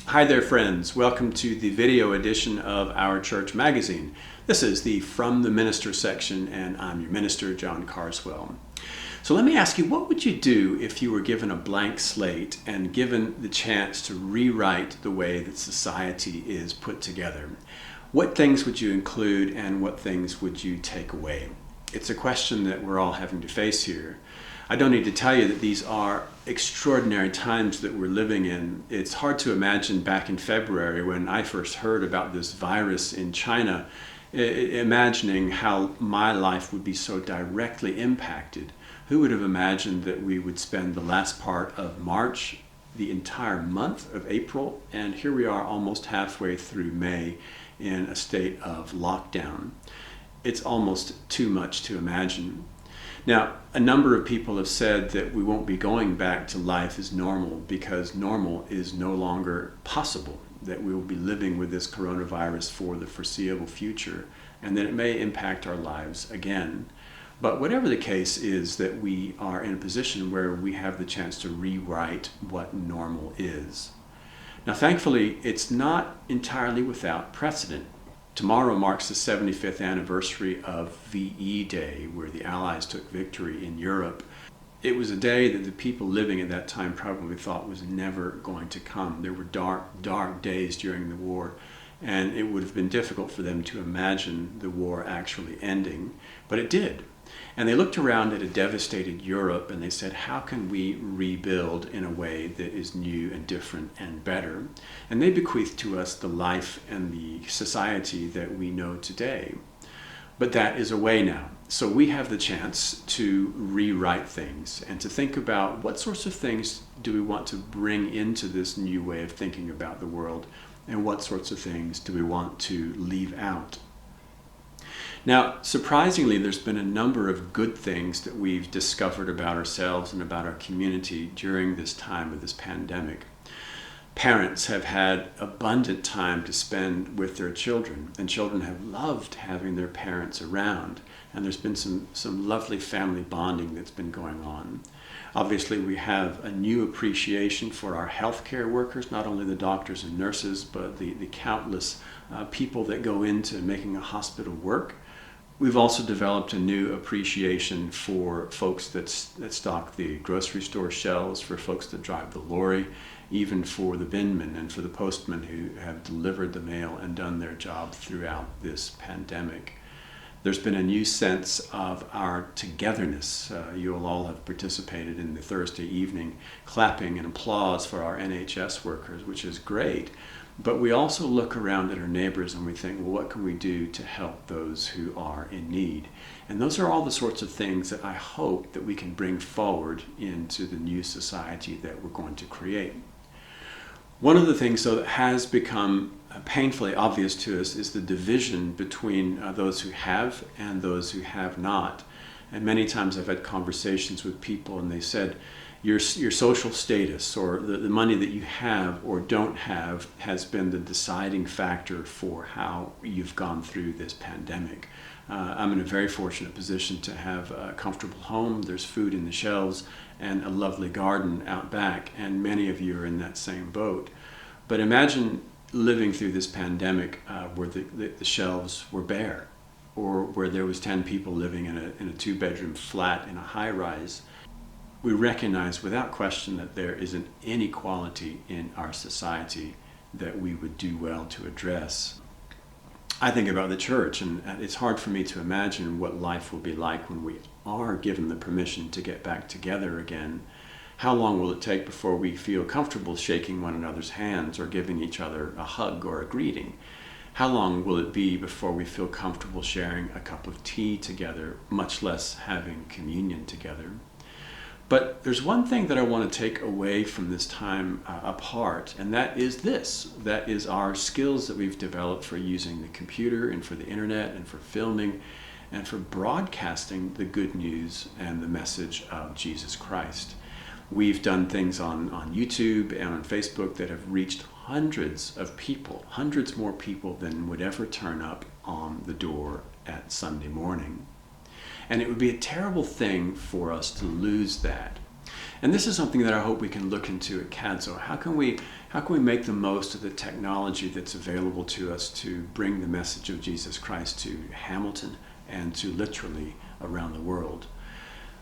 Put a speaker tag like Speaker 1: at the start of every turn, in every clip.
Speaker 1: Hi there, friends. Welcome to the video edition of our church magazine. This is the From the Minister section, and I'm your minister, John Carswell. So let me ask you, what would you do if you were given a blank slate and given the chance to rewrite the way that society is put together? What things would you include and what things would you take away? It's a question that we're all having to face here. I don't need to tell you that these are extraordinary times that we're living in. It's hard to imagine back in February when I first heard about this virus in China, imagining how my life would be so directly impacted. Who would have imagined that we would spend the last part of March, the entire month of April, and here we are almost halfway through May in a state of lockdown. It's almost too much to imagine. Now, a number of people have said that we won't be going back to life as normal because normal is no longer possible, that we will be living with this coronavirus for the foreseeable future, and that it may impact our lives again. But whatever the case is, that we are in a position where we have the chance to rewrite what normal is. Now, thankfully, it's not entirely without precedent. Tomorrow marks the 75th anniversary of VE Day, where the Allies took victory in Europe. It was a day that the people living at that time probably thought was never going to come. There were dark, dark days during the war, and it would have been difficult for them to imagine the war actually ending, but it did. And they looked around at a devastated Europe and they said, how can we rebuild in a way that is new and different and better? And they bequeathed to us the life and the society that we know today. But that is away now. So we have the chance to rewrite things and to think about what sorts of things do we want to bring into this new way of thinking about the world, and what sorts of things do we want to leave out. Now, surprisingly, there's been a number of good things that we've discovered about ourselves and about our community during this time of this pandemic. Parents have had abundant time to spend with their children, and children have loved having their parents around, and there's been some lovely family bonding that's been going on. Obviously, we have a new appreciation for our healthcare workers, not only the doctors and nurses, but the countless people that go into making a hospital work. We've also developed a new appreciation for folks that stock the grocery store shelves, for folks that drive the lorry, even for the binmen and for the postmen who have delivered the mail and done their job throughout this pandemic. There's been a new sense of our togetherness. You'll all have participated in the Thursday evening clapping and applause for our NHS workers, which is great. But we also look around at our neighbors and we think, well, what can we do to help those who are in need? And those are all the sorts of things that I hope that we can bring forward into the new society that we're going to create. One of the things, though, that has become painfully obvious to us is the division between those who have and those who have not. And many times I've had conversations with people and they said, your social status or the money that you have or don't have has been the deciding factor for how you've gone through this pandemic. I'm in a very fortunate position to have a comfortable home. There's food in the shelves and a lovely garden out back, and many of you are in that same boat. But imagine living through this pandemic where the shelves were bare, or where there was 10 people living in a two-bedroom flat in a high-rise. We recognize without question that there is an inequality in our society that we would do well to address. I think about the church, and it's hard for me to imagine what life will be like when we are given the permission to get back together again. How long will it take before we feel comfortable shaking one another's hands or giving each other a hug or a greeting? How long will it be before we feel comfortable sharing a cup of tea together, much less having communion together? But there's one thing that I want to take away from this time apart, and that is this. That is our skills that we've developed for using the computer and for the internet and for filming and for broadcasting the good news and the message of Jesus Christ. We've done things on YouTube and on Facebook that have reached hundreds of people, hundreds more people than would ever turn up on the door at Sunday morning. And it would be a terrible thing for us to lose that. And this is something that I hope we can look into at CADSO. How How can we make the most of the technology that's available to us to bring the message of Jesus Christ to Hamilton and to literally around the world?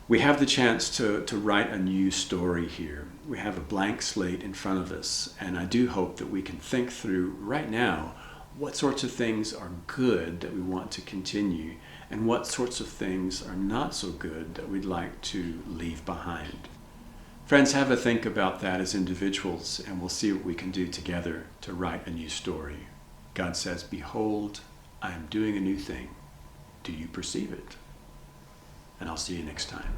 Speaker 1: We have the chance to write a new story here. We have a blank slate in front of us, and I do hope that we can think through right now what sorts of things are good that we want to continue and what sorts of things are not so good that we'd like to leave behind. Friends, have a think about that as individuals, and we'll see what we can do together to write a new story. God says, "Behold, I am doing a new thing. Do you perceive it?" And I'll see you next time.